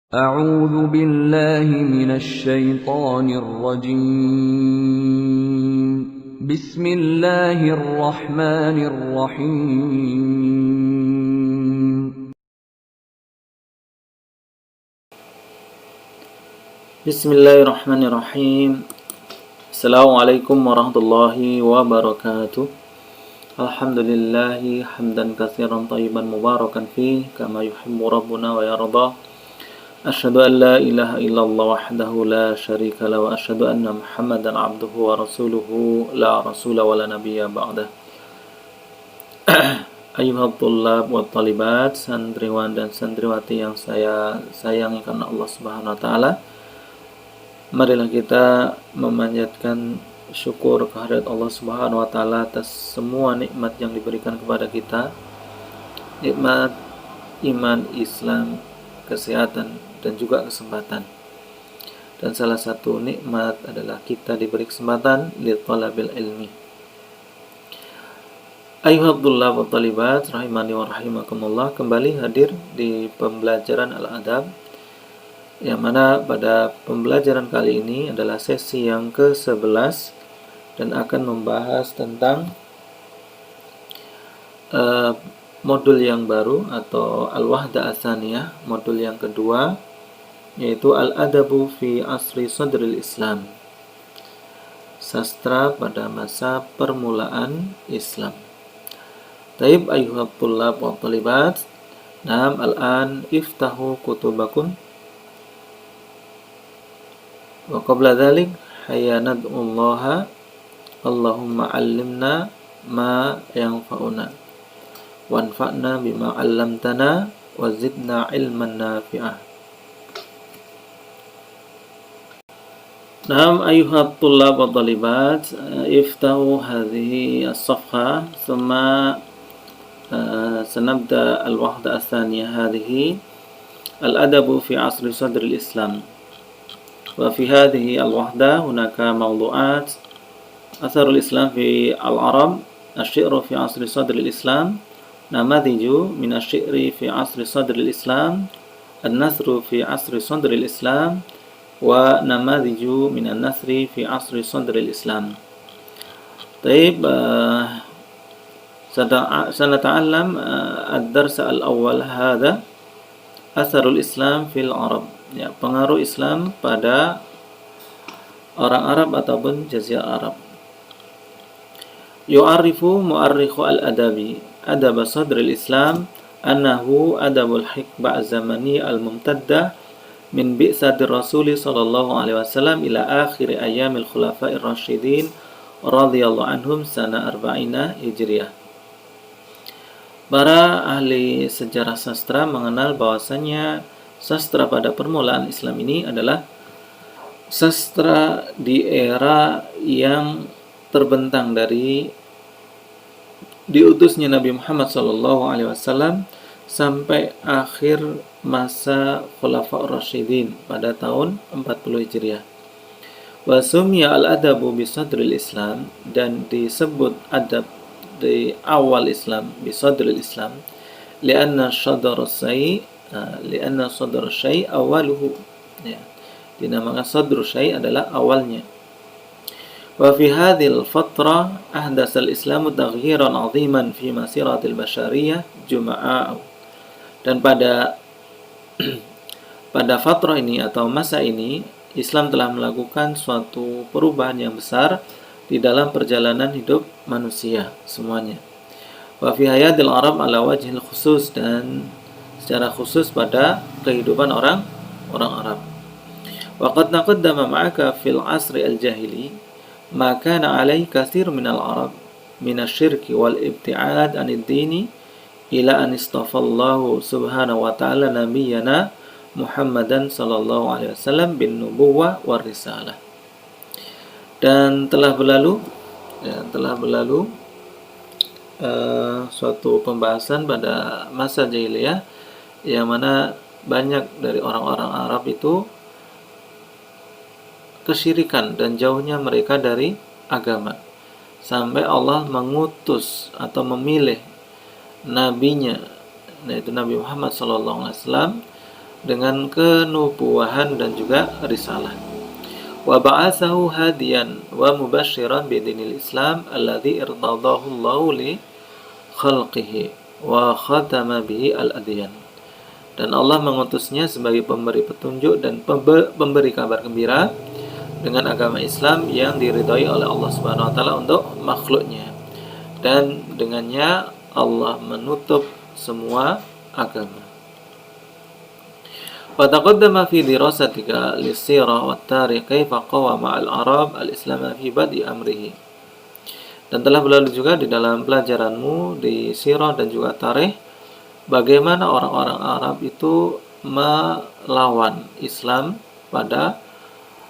أعوذ بالله من الشيطان الرجيم بسم الله الرحمن الرحيم Bismillahirrahmanirrahim. Assalamualaikum warahmatullahi wabarakatuh. Alhamdulillahi hamdan katsiran thayyiban mubarakan fi kama yuhibbu rabbuna wa yarda. Asyhadu an la ilaha illallah wahdahu la syarika la wa asyhadu anna Muhammadan abduhu wa rasuluhu la rasula wa la nabiyya ba'dah. Ayuhat thullab wa thalibat, santriwan dan santriwati yang saya sayangi karena Allah Subhanahu wa taala. Marilah kita memanjatkan syukur kehadirat Allah Subhanahu wa taala atas semua nikmat yang diberikan kepada kita. Nikmat iman, Islam, kesehatan dan juga kesempatan. Dan salah satu nikmat adalah kita diberi kesempatan li talabil ilmi. Ayuhat thullab wa thalibat rahimani wa rahimakumullah, kembali hadir di pembelajaran al-adab, yang mana pada pembelajaran kali ini adalah sesi yang ke-11 dan akan membahas tentang modul yang baru atau al-wahda ats-tsaniyah, modul yang kedua, yaitu al-adabu fi asri sadril Islam, sastra pada masa permulaan Islam. Taib ayyuhat thullab wa thalibat, nam al-an iftahu kutubakum wa qabla dhalik hayya nad'ullaha Allahumma 'allimna ma yanfa'una wanfa'na bima 'allamtana wa zidna 'ilman nafi'ah. Naam ayuhat thullab wa thalibat, iftahu hadhihi as-safha thumma sanabda al-wahda ats-tsaniyah hadhihi al-adabu fi 'asri sadril Islam. وفي هذه الوحدة هناك موضوعات: أثر الإسلام في العرب، الشعر في عصر صدر الإسلام، نماذج من الشعر في عصر صدر الإسلام، النثر في عصر صدر الإسلام، ونماذج من النثر في عصر صدر الإسلام. طيب، سنتعلم الدرس الأول هذا أثر الإسلام في العرب. Ya, pengaruh Islam pada orang Arab ataupun Jazirah Arab. Yu'arifu mu'arrikhu al-adabi adab sadril Islam annahu adabul hikbah zamani al-mumtaddah min bi'satir Rasul sallallahu alaihi wasallam ila akhir ayyamil khulafa'ir rasyidin radhiyallahu anhum sana 40 Hijriah. Para ahli sejarah sastra mengenal bahwasanya sastra pada permulaan Islam ini adalah sastra di era yang terbentang dari diutusnya Nabi Muhammad SAW sampai akhir masa Khulafaur Rasyidin pada tahun 40 Hijriah. Wa sumya al-adabu bi sadril Islam, dan disebut adab di awal Islam bi sadril Islam lianna sadar syai' awaluhu, ya, dinamakan sadru syai' adalah awalnya. Wa fi hadhil fatrah ahdasal Islamu taghyiran 'aziman fi masiratil basyariyah juma'a. Dan pada fatrah ini atau masa ini, Islam telah melakukan suatu perubahan yang besar di dalam perjalanan hidup manusia semuanya. Wa fi hayatil Arab ala wajhil khusus, dan secara khusus pada kehidupan orang Arab. Wa qad taqaddama ma'aka fil asri al-jahili ma kana alaihi katsir min al-arab min asy-syirki wal ibti'ad 'anid dini ila an istafallahu subhanahu wa ta'ala nabiyyana Muhammadan sallallahu alaihi wasallam bin nubuwwah war risalah. Dan telah berlalu suatu pembahasan pada masa jahiliyah yang mana banyak dari orang-orang Arab itu kesyirikan dan jauhnya mereka dari agama, sampai Allah mengutus atau memilih nabinya, yaitu Nabi Muhammad SAW, dengan kenubuwahan dan juga risalah. Wa ba'atsahu hadiyan wa mubasysyiran bidinil Islam alladzi irtadahu Allahu li khalqihi wa khatama bihi al-adyan. Dan Allah mengutusnya sebagai pemberi petunjuk dan pemberi kabar gembira dengan agama Islam yang diridhai oleh Allah Subhanahu wa taala untuk makhluknya. Dan dengannya Allah menutup semua agama. Wa taqaddama fi dirasatika lis-sirah wat tarikh kaifa qawama al-arab al-islam fi bad'i amrihi. Dan telah berlalu juga di dalam pelajaranmu di sirah dan juga tarikh bagaimana orang-orang Arab itu melawan Islam pada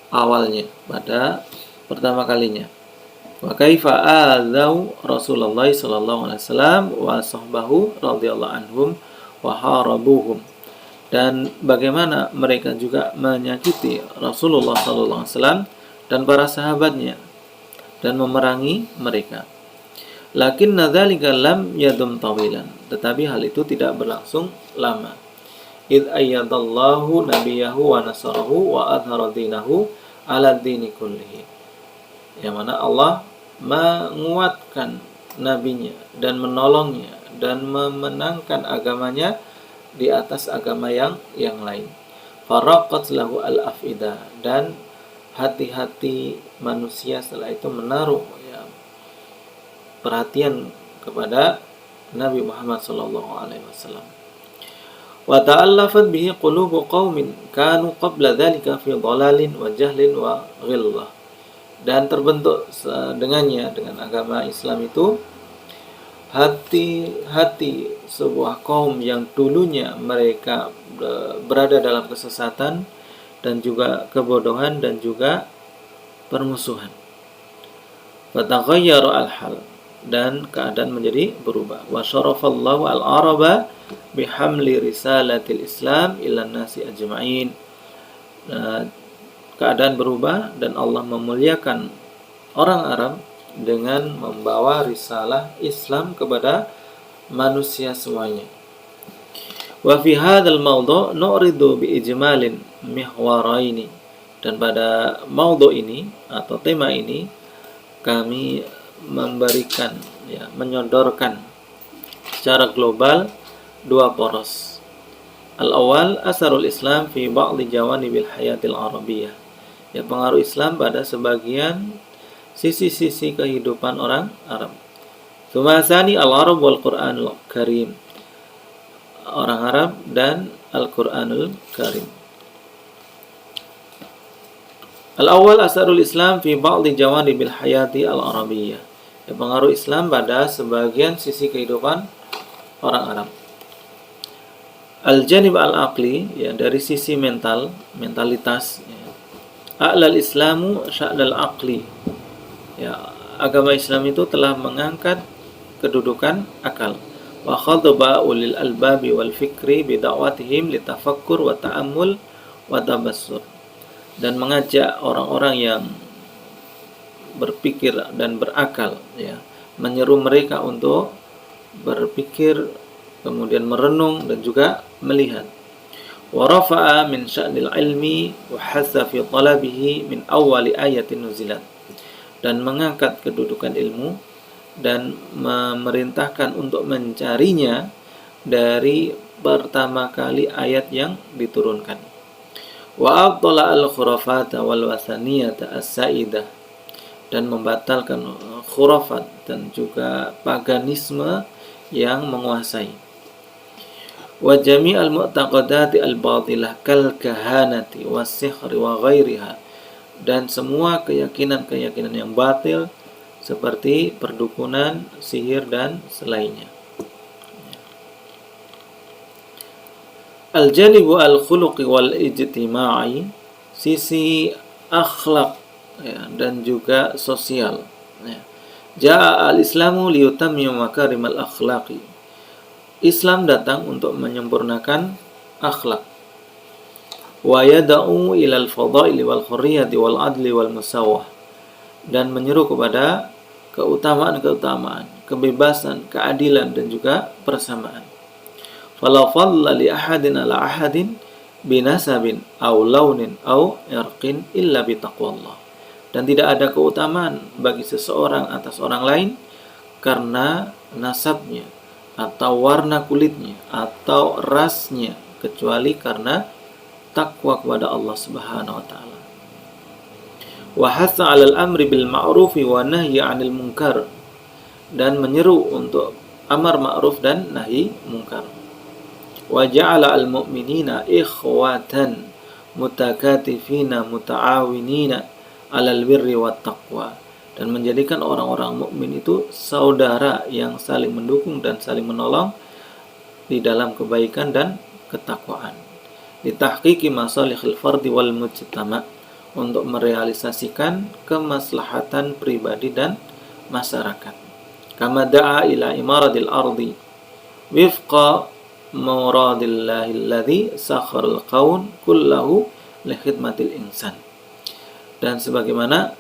awalnya, pada pertama kalinya. Wa kaifa adzau Rasulullah sallallahu alaihi wasallam wa sahbahu radhiyallahu anhum wa harabuhum. Dan bagaimana mereka juga menyakiti Rasulullah sallallahu alaihi wasallam dan para sahabatnya dan memerangi mereka. Lakinna dzalika lam yadum tawilan. Tetapi hal itu tidak berlangsung lama. Id ayyadallahu nabiyahu wa nasarahu wa adhara dinahu ala dini kullihi. Yang mana Allah menguatkan nabinya dan menolongnya dan memenangkan agamanya di atas agama yang lain. Faraqat lahu al-afida, dan hati-hati manusia setelah itu menaruh perhatian kepada Nabi Muhammad sallallahu alaihi wasallam. Wa ta'allafat bihi qulubu qaumin kanu qabla dzalika fi dhalalin wa jahlin wa ghillah. Dan terbentuk dengannya, dengan agama Islam itu, hati-hati sebuah kaum yang dulunya mereka berada dalam kesesatan dan juga kebodohan dan juga permusuhan. Fataghayyara al-hal, dan keadaan menjadi berubah. Wa syarafallahu al-araba bihamli risalatil Islam ila nasi ajma'in. Keadaan berubah dan Allah memuliakan orang Arab dengan membawa risalah Islam kepada manusia semuanya. Wa fi hadzal mawdu' nu'ridu bi ijmalin mihwaraini. Dan pada maudhu ini atau tema ini kami memberikan, menyodorkan secara global dua poros. Al-awwal asarul Islam fi ba'dhi jawanibil hayatil arabiyyah. Pengaruh Islam pada sebagian sisi-sisi kehidupan orang Arab. Tsumma al-Arab wal Qur'anul Karim. Orang Arab dan Al-Qur'anul Karim. Al-awwal asarul Islam fi ba'dhi jawanibil hayati al-arabiyyah. Pengaruh Islam pada sebagian sisi kehidupan orang Arab. Al-janib al-aqli, dari sisi mentalitas. A'lal Islamu sya'lal aqli. Agama Islam itu telah mengangkat kedudukan akal. Wa khadaba ulil albabi wal fikri bida'watihim litafakkur wa ta'ammul wa tabassur. Dan mengajak orang-orang yang berpikir dan berakal, menyeru mereka untuk berpikir, kemudian merenung dan juga melihat. Wa rafa'a min sya'nil ilmi wa hasa fi talabihi min awwali ayatin nuzilat. Dan mengangkat kedudukan ilmu dan memerintahkan untuk mencarinya dari pertama kali ayat yang diturunkan. Wa abtala al-khurafata wal wasaniyata as-saidah. Dan membatalkan khurafat dan juga paganisme yang menguasai. Wa jami'al mu'taqadati al-batilah kal kahanati was sihri wa ghairiha. Dan semua keyakinan-keyakinan yang batil seperti perdukunan, sihir dan selainnya. Al-janibu al-khuluqi wal ijtima'i, sisi akhlak dan juga sosial. Ja'a al-Islamu liyutammima makarimal akhlaqi. Islam datang untuk menyempurnakan akhlak. Wa yada'u ilal fadaili wal hurriyati wal adli wal musawah. Dan menyeru kepada keutamaan-keutamaan, kebebasan, keadilan dan juga persamaan. Fala fadla li ahadin ala ahadin binasabin au launin au irqin illa bitaqwallah. Dan tidak ada keutamaan bagi seseorang atas orang lain karena nasabnya atau warna kulitnya atau rasnya, kecuali karena takwa kepada Allah Subhanahu wa taala. Wa hatha 'alal amri bil ma'rufi wa nahyi 'anil munkar, dan menyeru untuk amar ma'ruf dan nahi munkar. Wa ja'ala al mu'minina ikhwatan mutakatifina muta'awinina 'alal birri wat taqwa, dan menjadikan orang-orang mukmin itu saudara yang saling mendukung dan saling menolong di dalam kebaikan dan ketakwaan. Litahqiqi masalihil fardi wal mujtama', untuk merealisasikan kemaslahatan pribadi dan masyarakat. Kama da'a ila imaradil ardi wifqa muradillahi alladhi sakharal kaun kullahu li khidmatil insan. Dan sebagaimana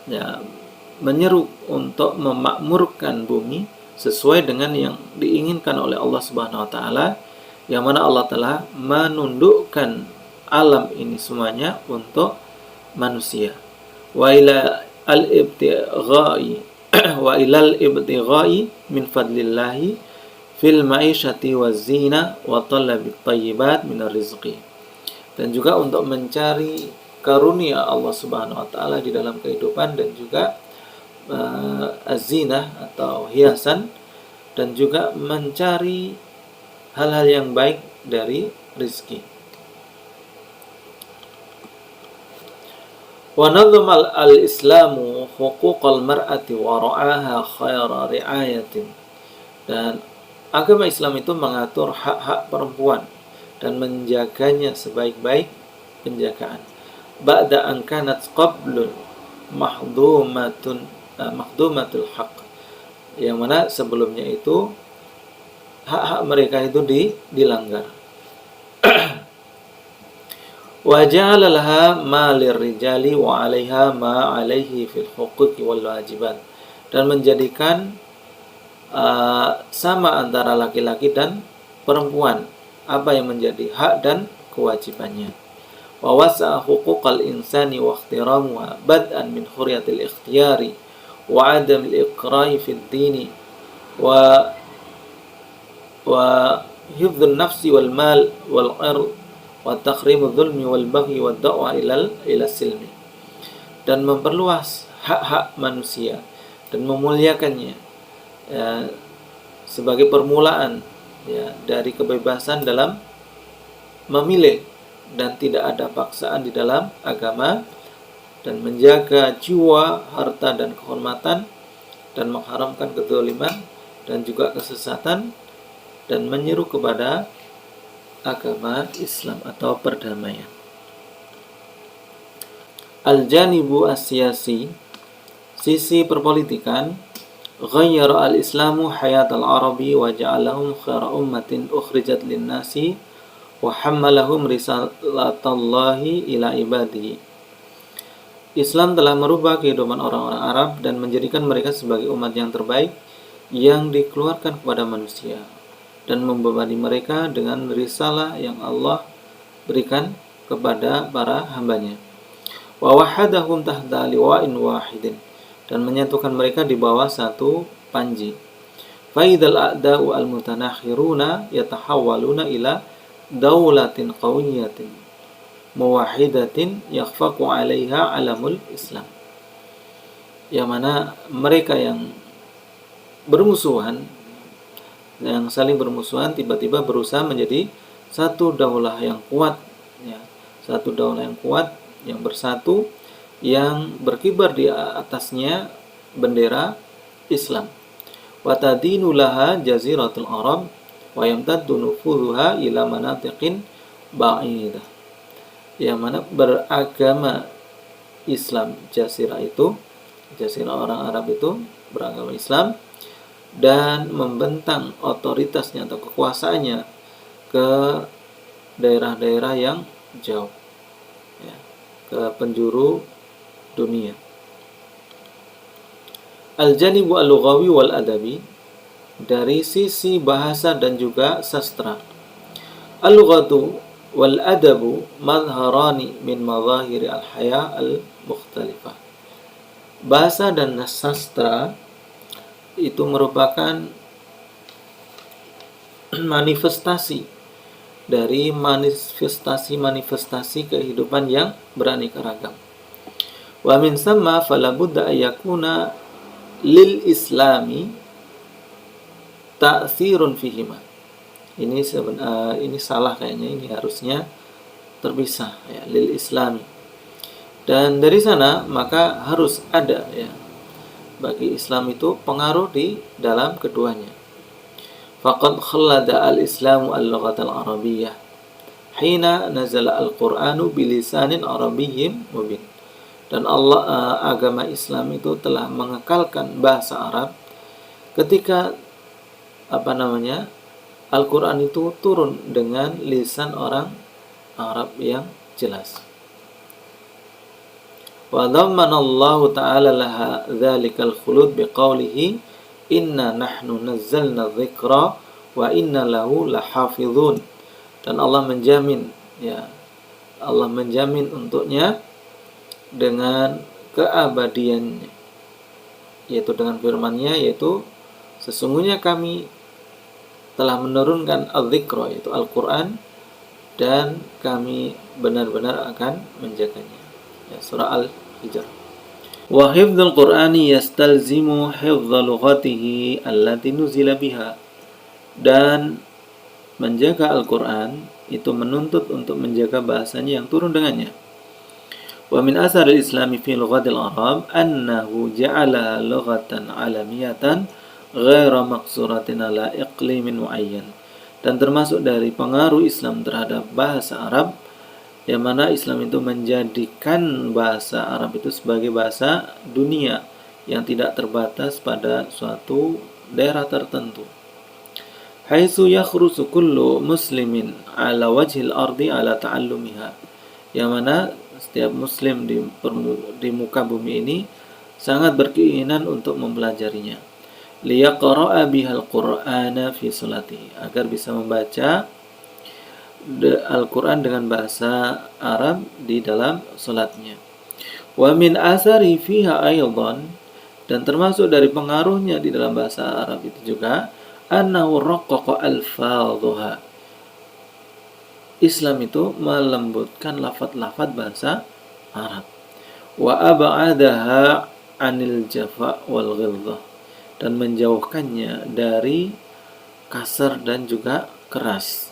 menyeru untuk memakmurkan bumi sesuai dengan yang diinginkan oleh Allah Subhanahu wa taala, yang mana Allah telah menundukkan alam ini semuanya untuk manusia. Wa ila al-ibtigha'i wa ilal ibtigha'i min fadlillahi fil ma'isyati waz-zina wa talabit thayyibat minar rizqi. Dan juga untuk mencari karunia Allah Subhanahu wa taala di dalam kehidupan, dan juga az-zinah atau hiasan, dan juga mencari hal-hal yang baik dari rizki. Wa nadhama al-islamu huquqal mar'ati wa ra'aha khaira ri'ayatin. Dan agama Islam itu mengatur hak-hak perempuan dan menjaganya sebaik-baik penjagaan. Ba'da an kanat qablun mahdumatul haq, yang mana sebelumnya itu hak-hak mereka itu dilanggar. Wa ja'ala laha ma lirrijali wa 'alaiha ma 'alaihi fil huquqi wal wajibat, dan menjadikan sama antara laki-laki dan perempuan apa yang menjadi hak dan kewajibannya. Wa wasa'a huquqal insani wa ikhtiramuha bad'an min hurriyatil ikhtiyari wa 'adamil iqra'i fid dini wa hifdzun nafsi wal mal wal 'ird wa takhrimu dzulmi wal baghi wa da'wa ila silmi. Dan memperluas hak-hak manusia dan memuliakannya sebagai permulaan dari kebebasan dalam memilih, dan tidak ada paksaan di dalam agama, dan menjaga jiwa, harta dan kehormatan, dan mengharamkan kezaliman dan juga kesesatan, dan menyeru kepada agama Islam atau perdamaian. Al-janibu as-siyasi, sisi perpolitikan. Ghayyara al-islamu hayat al-arabi wa ja'alahum khaira ummatin ukhrijat lin-nasi wa hammalahum risalatallahi ila ibadihi. Islam telah merubah kehidupan orang-orang Arab dan menjadikan mereka sebagai umat yang terbaik yang dikeluarkan kepada manusia, dan membebani mereka dengan risalah yang Allah berikan kepada para hambanya. Wa wahadahum tahta liwa'in wahidin, dan menyatukan mereka di bawah satu panji. Faidal a'da'u al-mutanakhiruna yatahawwaluna ila daulatin qawiyatin muwahidatin yakhfaqu 'alaiha 'alamul Islam. Yang mana mereka yang bermusuhan, yang saling bermusuhan, tiba-tiba berusaha menjadi satu daulah yang kuat, satu daulah yang kuat, yang bersatu, yang berkibar di atasnya bendera Islam. Wa tadinu laha jaziratul Arab wa yamtaddu nufudhuha ila manatiqin ba'idah. Yang mana beragama Islam jazirah itu, jazirah orang Arab itu beragama Islam, dan membentang otoritasnya atau kekuasaannya ke daerah-daerah yang jauh, ke penjuru dunia. Al-janibu al-lughawi wal adabi, dari sisi bahasa dan juga sastra. Al-lughatu Wal adabu madharani min madhahiri al-haya al-mukhtalifah. Bahasa dan sastra itu merupakan manifestasi dari manifestasi kehidupan yang beraneka ragam. Wa min samma fala budda ayakuna lil islami ta'thirun fihima. Ini salah kayaknya, ini harusnya terpisah ya, lil islami. Dan dari sana maka harus ada ya bagi Islam itu pengaruh di dalam keduanya. Faqad khallada al-islamu al-lughat al-arabiyyah hina nazala al-Qur'anu bilisanin arabiyyin mubin. Dan agama Islam itu telah mengekalkan bahasa Arab ketika Al-Quran itu turun dengan lisan orang Arab yang jelas. Wa dhammana Allah ta'ala laha dhalikal khulud biqaulihi inna nahnu nazzalna dzikra wa inna lahu lahafizun. Dan Allah menjamin untuknya dengan keabadiannya, yaitu dengan firman-Nya, yaitu sesungguhnya kami telah menurunkan al-dzikra, yaitu Al-Quran, dan kami benar-benar akan menjaganya. Ya, surah Al-Hijr. Wa hifdzul Qur'ani yastalzimu hifdza lughatihi allati nuzila biha. Dan menjaga Al-Quran itu menuntut untuk menjaga bahasanya yang turun dengannya. Wa min athar al-islami fi lughatil arab annahu ja'ala lughatan alamiyatan ghaira maqsuratin ala iqlimin muayyan. Dan termasuk dari pengaruh Islam terhadap bahasa Arab, yang mana Islam itu menjadikan bahasa Arab itu sebagai bahasa dunia yang tidak terbatas pada suatu daerah tertentu. Haitsu yakhrusu kullu muslimin ala wajhil ardi ala ta'allumiha. Yang mana setiap muslim di muka bumi ini sangat berkeinginan untuk mempelajarinya. Liyaqra'a bihal Qur'ana fi salati, agar bisa membaca Al-Quran dengan bahasa Arab di dalam salatnya. Wa min athari fiha aydan, dan termasuk dari pengaruhnya di dalam bahasa Arab itu juga annahu raqqaqa alfadhuha. Islam itu melembutkan lafaz-lafaz bahasa Arab. Wa ab'adaha 'anil jafa wal ghilzah, dan menjauhkannya dari kasar dan juga keras.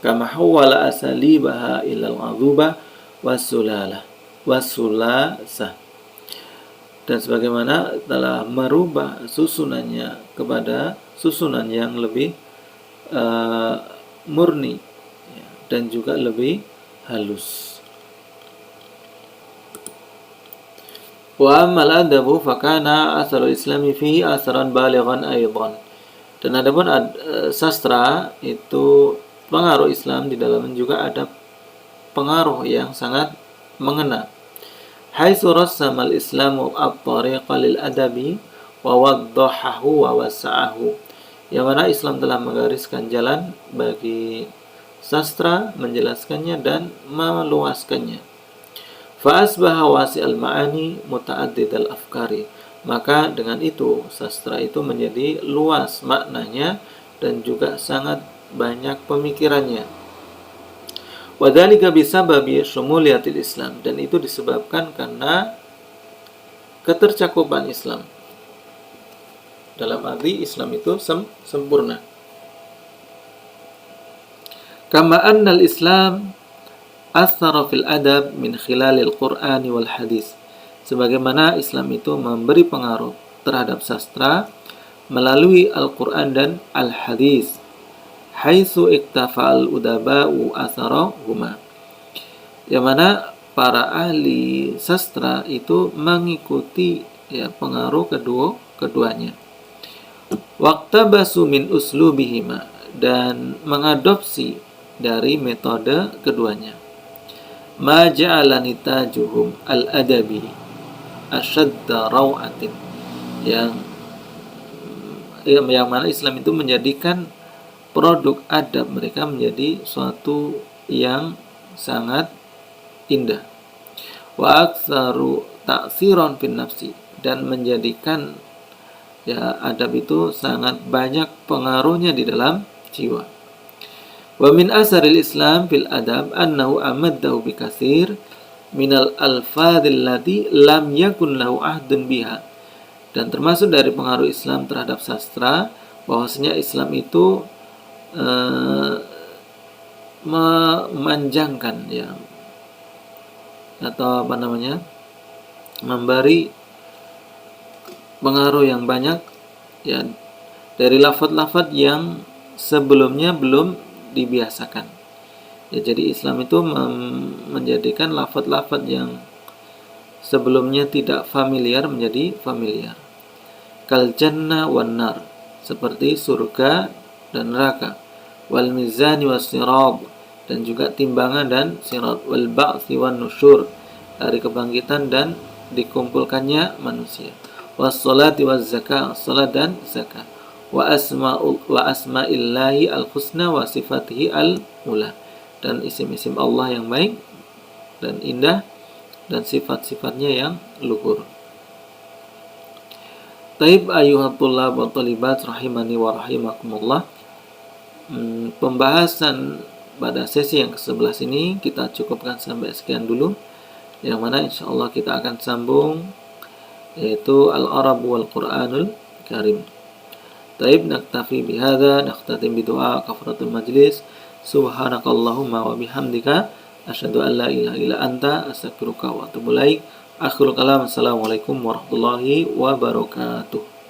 Kama hawala asalibaha ilal adhuba wasulasah. Dan sebagaimana telah merubah susunannya kepada susunan yang lebih murni dan juga lebih halus. Wa ammal adabu fakana asarul islami fihi asaran balighan aidan. Dan adapun sastra itu pengaruh Islam di dalamnya juga ada pengaruh yang sangat mengena. Haitsu rassamal islamu at-tariqa lil adabi wa waddahahu wa wasa'ahu. Yang mana Islam telah menggariskan jalan bagi sastra, menjelaskannya dan meluaskannya. Fa asbaha wasi'al ma'ani muta'addidal afkari. Maka dengan itu sastra itu menjadi luas maknanya dan juga sangat banyak pemikirannya. Wa dzalika bisababi syumuliyatil Islam, dan itu disebabkan karena ketercakupan Islam. Dalam arti Islam itu sempurna. Kama annal Islam athara fil adab min khilalil Qur'ani wal hadis. Sebagaimana Islam itu memberi pengaruh terhadap sastra melalui Al-Quran dan Al-Hadis. Haitsu iktafa'al udaba'u atharahuma. Yang mana para ahli sastra itu mengikuti pengaruh keduanya. Waqtabasu min uslubihima, dan mengadopsi dari metode keduanya. Ma ja'ala nitajuhum al-adabi asyadda raw'atin, yang mana Islam itu menjadikan produk adab mereka menjadi suatu yang sangat indah. Wa aktsaru ta'siran fin nafsi, dan menjadikan adab itu sangat banyak pengaruhnya di dalam jiwa. Wa min asaril Islam fil adab annahu amaddahu bi katsir minal alfadhil lati lam yakun lahu ahdun biha. Dan termasuk dari pengaruh Islam terhadap sastra, bahwasanya Islam itu memanjangkan atau memberi pengaruh yang banyak dari lafaz-lafaz yang sebelumnya belum dibiasakan. Jadi Islam itu menjadikan lafaz-lafaz yang sebelumnya tidak familiar menjadi familiar. Kal jannah wan nar, seperti surga dan neraka. Wal mizani was sirat, dan juga timbangan dan sirat. Wal ba'tsi wan nusyur, dari kebangkitan dan dikumpulkannya manusia. Was salati waz zakah, salat dan zakat. Wa asma'illahi al-husna wa sifatihi al-ula, dan isim-isim Allah yang baik dan indah dan sifat-sifatnya yang luhur. Taib ayuhat tullab wa talibat rahimani wa rahimakumullah. Pembahasan pada sesi yang ke-11 ini kita cukupkan sampai sekian dulu, yang mana insyaallah kita akan sambung, yaitu Al-Arab wal Qur'anul Karim. Taib, naktafi bihadza, nakhtatim bidu'a kafaratul majlis. Subhanakallahumma wa bihamdika asyhadu an la ilaha illa anta astaghfiruka wa atubu ilaik. Akhirul kalam, assalamualaikum warahmatullahi wabarakatuh.